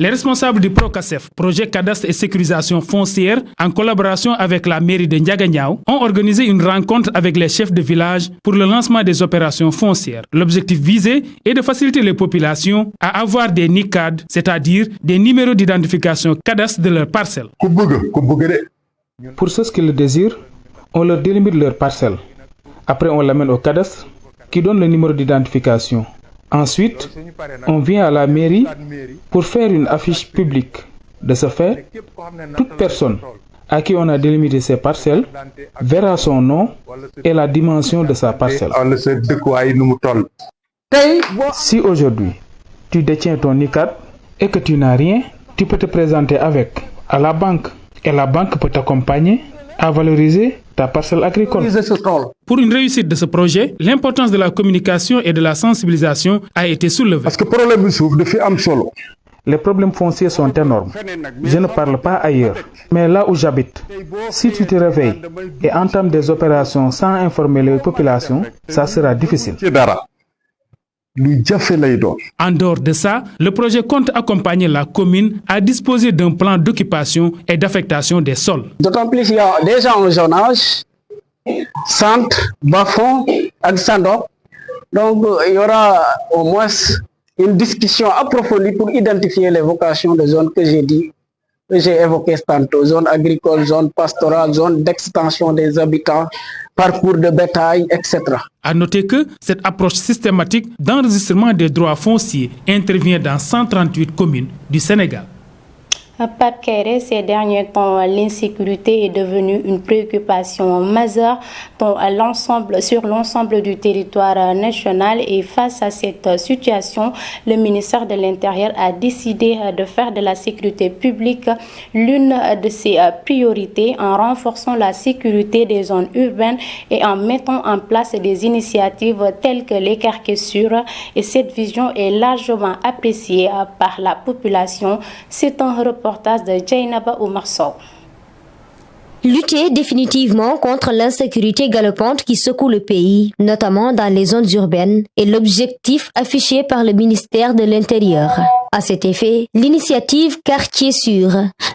Les responsables du PROCASEF, projet cadastre et sécurisation foncière, en collaboration avec la mairie de Ndiaganiao, ont organisé une rencontre avec les chefs de village pour le lancement des opérations foncières. L'objectif visé est de faciliter les populations à avoir des NICAD, c'est-à-dire des numéros d'identification cadastre de leurs parcelles. Pour ceux qui le désirent, on leur délimite leur parcelle. Après, on l'amène au cadastre qui donne le numéro d'identification. Ensuite, on vient à la mairie pour faire une affiche publique. De ce fait, toute personne à qui on a délimité ses parcelles verra son nom et la dimension de sa parcelle. Si aujourd'hui, tu détiens ton NICAD et que tu n'as rien, tu peux te présenter avec à la banque et la banque peut t'accompagner à valoriser ta parcelle agricole. Pour une réussite de ce projet, l'importance de la communication et de la sensibilisation a été soulevée. Les problèmes fonciers sont énormes. Je ne parle pas ailleurs, mais là où j'habite, si tu te réveilles et entames des opérations sans informer les populations, ça sera difficile. En dehors de ça, le projet compte accompagner la commune à disposer d'un plan d'occupation et d'affectation des sols. D'autant plus qu'il y a déjà un zonage, centre, bas-fond, Agsando. Donc il y aura au moins une discussion approfondie pour identifier les vocations des zones que j'ai évoquées tantôt, zone agricole, zone pastorale, zone d'extension des habitants, parcours de bétail, etc. À noter que cette approche systématique d'enregistrement des droits fonciers intervient dans 138 communes du Sénégal. Pape Kairé, ces derniers temps, l'insécurité est devenue une préoccupation majeure sur l'ensemble du territoire national et face à cette situation, le ministère de l'Intérieur a décidé de faire de la sécurité publique l'une de ses priorités en renforçant la sécurité des zones urbaines et en mettant en place des initiatives telles que l'écarquessure et cette vision est largement appréciée par la population. C'est un reportage de Jainaba Oumar Sow. Lutter définitivement contre l'insécurité galopante qui secoue le pays, notamment dans les zones urbaines, est l'objectif affiché par le ministère de l'Intérieur. À cet effet, l'initiative Quartier Sûr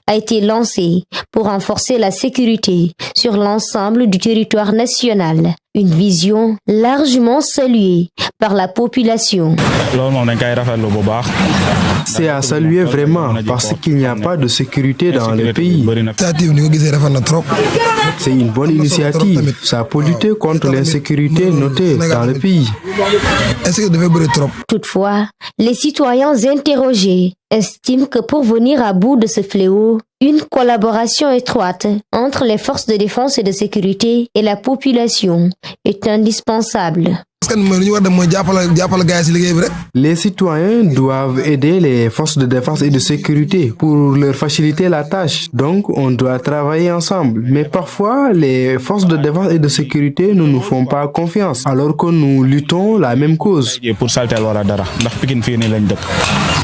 a été lancée pour renforcer la sécurité sur l'ensemble du territoire national. Une vision largement saluée par la population. C'est à saluer vraiment parce qu'il n'y a pas de sécurité dans le pays. C'est une bonne initiative. Ça peut lutter contre l'insécurité notée dans le pays. Toutefois, les citoyens interrogés estiment que pour venir à bout de ce fléau, une collaboration étroite entre les forces de défense et de sécurité et la population est indispensable. Les citoyens doivent aider les forces de défense et de sécurité pour leur faciliter la tâche. Donc, on doit travailler ensemble. Mais parfois, les forces de défense et de sécurité ne nous font pas confiance, alors que nous luttons la même cause.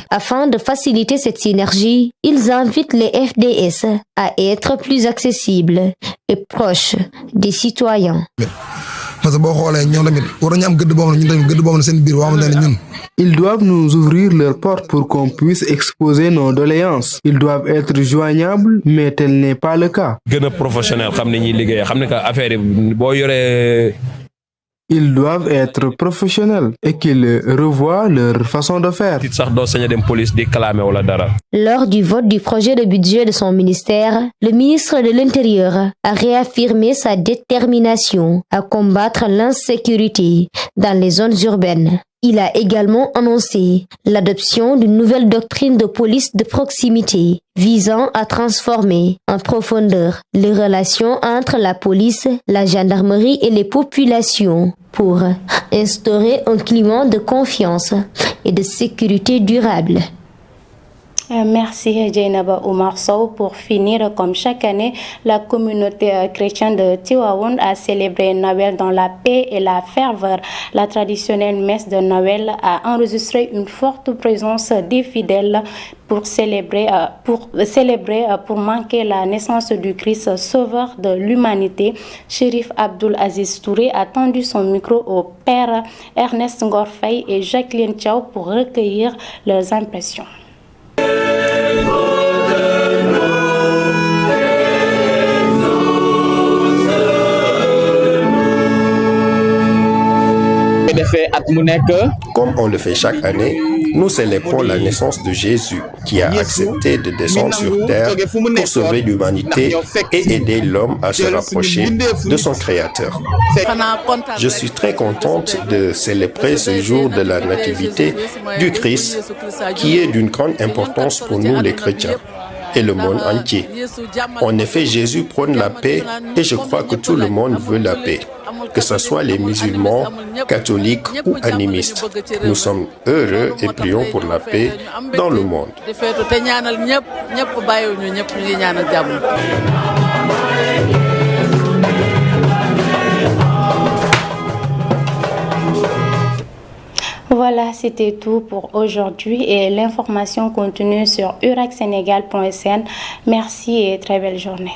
Afin de faciliter cette synergie, ils invitent les FDS à être plus accessibles et proches des citoyens. Ils doivent nous ouvrir leurs portes pour qu'on puisse exposer nos doléances. Ils doivent être joignables, mais tel n'est pas le cas. Ils doivent être professionnels et qu'ils revoient leur façon de faire. Lors du vote du projet de budget de son ministère, le ministre de l'Intérieur a réaffirmé sa détermination à combattre l'insécurité dans les zones urbaines. Il a également annoncé l'adoption d'une nouvelle doctrine de police de proximité visant à transformer en profondeur les relations entre la police, la gendarmerie et les populations pour instaurer un climat de confiance et de sécurité durable. Merci Jainaba Oumar Sow. Pour finir, comme chaque année, la communauté chrétienne de Tivaouane a célébré Noël dans la paix et la ferveur. La traditionnelle messe de Noël a enregistré une forte présence des fidèles pour marquer la naissance du Christ sauveur de l'humanité. Chérif Abdul Aziz Touré a tendu son micro au père Ernest Ngorfei et Jacqueline Thiaw pour recueillir leurs impressions. Comme on le fait chaque année, nous célébrons la naissance de Jésus, qui a accepté de descendre sur terre pour sauver l'humanité et aider l'homme à se rapprocher de son Créateur. Je suis très contente de célébrer ce jour de la nativité du Christ, qui est d'une grande importance pour nous les chrétiens et le monde entier. En effet, Jésus prône la paix et je crois que tout le monde veut la paix, que ce soit les musulmans, catholiques ou animistes. Nous sommes heureux et prions pour la paix dans le monde. Voilà, c'était tout pour aujourd'hui et l'information continue sur uracsenegal.sn. Merci et très belle journée.